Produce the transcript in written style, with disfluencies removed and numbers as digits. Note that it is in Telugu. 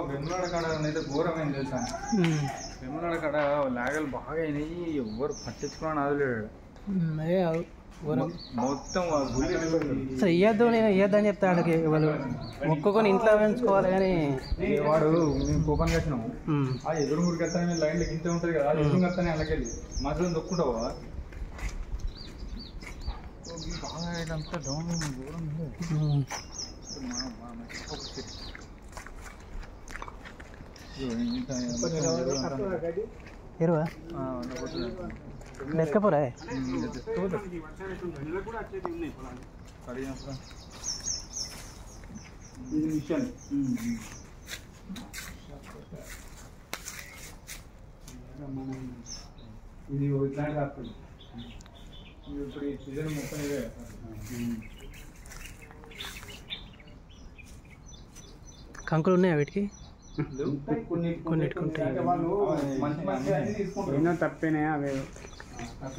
వెములాడ కాడ అయితే ఘోరమైంది తెలుసా. వెములాడ కాడ లాగలు బాగా అయినాయి, ఎవరు పట్టించుకున్నా అదిలేడు మొత్తం. అసలు ఇయ్యద్దు, నేను ఇయ్యద్దని చెప్తా ఆడికి. వాళ్ళు మొక్కుకొని ఇంట్లో పెంచుకోవాలి కానీ వాడు మేము కూపన్ కట్టినాము. ఆ ఎదురు మురికి వస్తానే లైన్లో గింత ఉంటుంది కదా, ఎదురు వస్తానే అలాకెళ్ళి మధ్యలో దొక్కుంటావా బాగా అంతా డౌన్ దూరం. ఇరవై లెక్కపోరా ఇది ఇట్లాంటి వస్తుంది. ఇప్పుడు ఈ సీజన్ మొత్తం ఇదే. కంకులు ఉన్నాయా వీటికి? కొన్నిటికుంటాయి. ఎన్నో తప్పేనాయా అవే.